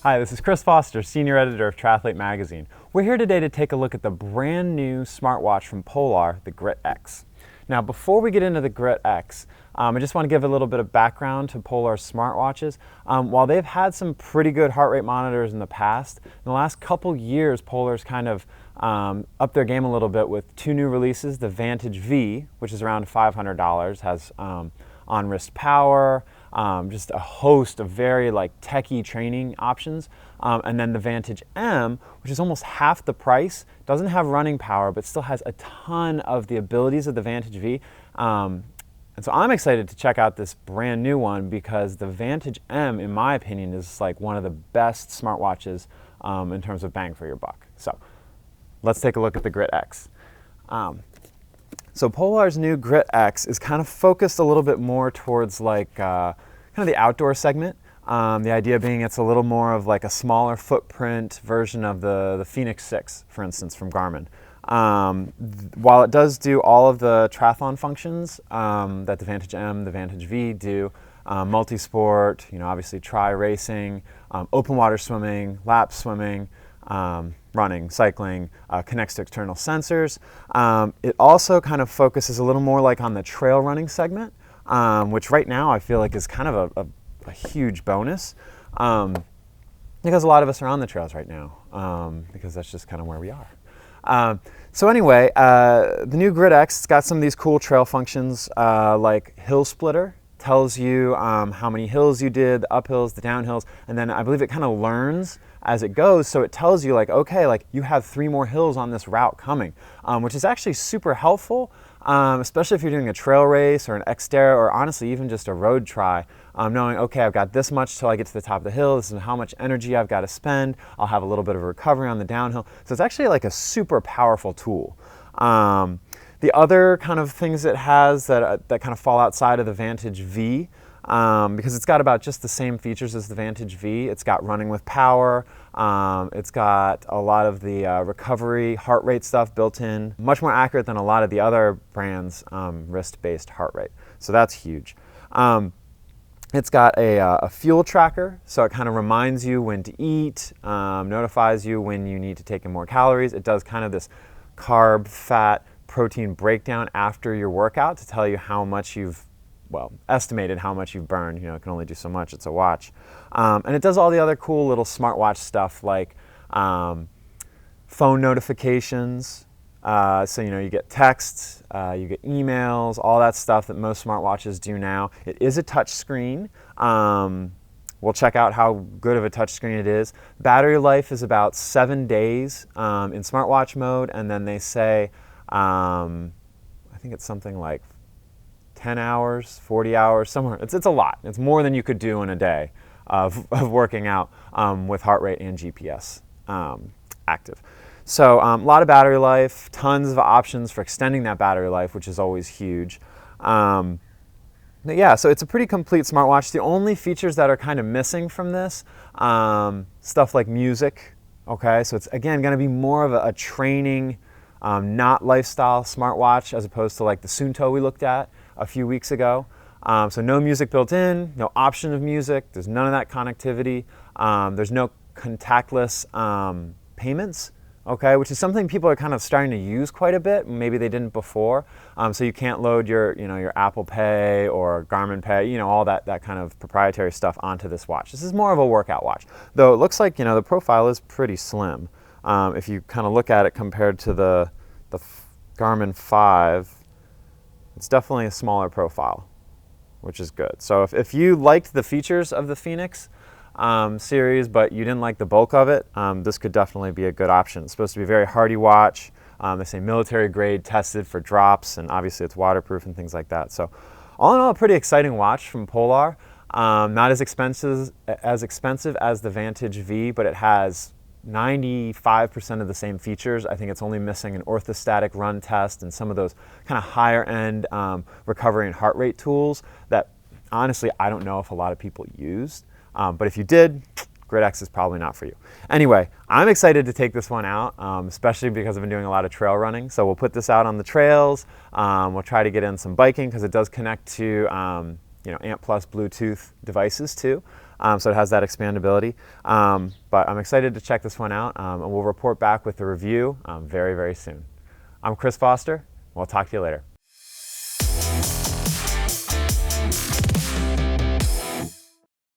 Hi, this is Chris Foster, Senior Editor of Triathlete Magazine. We're here today to take a look at the brand new smartwatch from Polar, the Grit X. Now, before we get into the Grit X, I just want to give a little bit of background to Polar's smartwatches. While they've had some pretty good heart rate monitors in the past, in the last couple years, Polar's kind of upped their game a little bit with two new releases. The Vantage V, which is around $500, has on-wrist power, just a host of very techie training options. And then the Vantage M, which is almost half the price, doesn't have running power, but still has a ton of the abilities of the Vantage V. And so I'm excited to check out this brand new one because the Vantage M, in my opinion, is like one of the best smartwatches in terms of bang for your buck. So let's take a look at the Grit X. So Polar's new Grit X is kind of focused a little bit more towards kind of the outdoor segment. The idea being it's a little more of like a smaller footprint version of the Fenix 6, for instance, from Garmin. While it does do all of the triathlon functions that the Vantage M, the Vantage V do, multisport, obviously racing, open water swimming, lap swimming, running, cycling, connects to external sensors. It also kind of focuses a little more like on the trail running segment, which right now I feel like is kind of a huge bonus because a lot of us are on the trails right now because that's just kind of where we are. So anyway, the new Grit X, it's got some of these cool trail functions like hill splitter, tells you how many hills you did, the uphills, the downhills, and then I believe it kind of learns as it goes, so it tells you okay, you have 3 more hills on this route coming, which is actually super helpful, especially if you're doing a trail race or an Xterra or honestly even just a road tri, knowing, okay, I've got this much till I get to the top of the hill, this is how much energy I've got to spend, I'll have a little bit of a recovery on the downhill. So it's actually like a super powerful tool. The other kind of things it has that kind of fall outside of the Vantage V, because it's got about just the same features as the Vantage V. It's got running with power, it's got a lot of the recovery heart rate stuff built in, much more accurate than a lot of the other brands' wrist-based heart rate. So that's huge. It's got a fuel tracker, so it kind of reminds you when to eat, notifies you when you need to take in more calories. It does kind of this carb, fat, protein breakdown after your workout to tell you how much you've, estimated how much you've burned. It can only do so much, it's a watch. And it does all the other cool little smartwatch stuff like phone notifications. So you get texts, you get emails, all that stuff that most smartwatches do now. It is a touch screen. We'll check out how good of a touch screen it is. Battery life is about 7 days in smartwatch mode, and then they say, I think it's something like 10 hours, 40 hours, somewhere. It's a lot. It's more than you could do in a day of working out with heart rate and GPS active. So a lot of battery life, tons of options for extending that battery life, which is always huge. Yeah, so it's a pretty complete smartwatch. The only features that are kind of missing from this, stuff like music, okay? So it's, again, going to be more of a training, not lifestyle smartwatch as opposed to like the Suunto we looked at a few weeks ago. So no music built in, no option of music, there's none of that connectivity, there's no contactless payments, okay, which is something people are kind of starting to use quite a bit. Maybe they didn't before. So you can't load your Apple Pay or Garmin Pay, all that kind of proprietary stuff onto this watch. This is more of a workout watch, though it looks like the profile is pretty slim. If you kind of look at it compared to the Garmin 5, it's definitely a smaller profile, which is good. So if you liked the features of the Fenix series, but you didn't like the bulk of it, this could definitely be a good option. It's supposed to be a very hardy watch. They say military grade, tested for drops, and obviously it's waterproof and things like that. So all in all, a pretty exciting watch from Polar. Not as expensive as the Vantage V, but it has 95% of the same features. I think it's only missing an orthostatic run test and some of those kind of higher end recovery and heart rate tools that honestly I don't know if a lot of people used. But if you did, Grit X is probably not for you. Anyway, I'm excited to take this one out, especially because I've been doing a lot of trail running. So we'll put this out on the trails. We'll try to get in some biking because it does connect to ANT Plus Bluetooth devices too. so it has that expandability. But I'm excited to check this one out, and we'll report back with the review very, very soon. I'm Chris Foster. We'll talk to you later.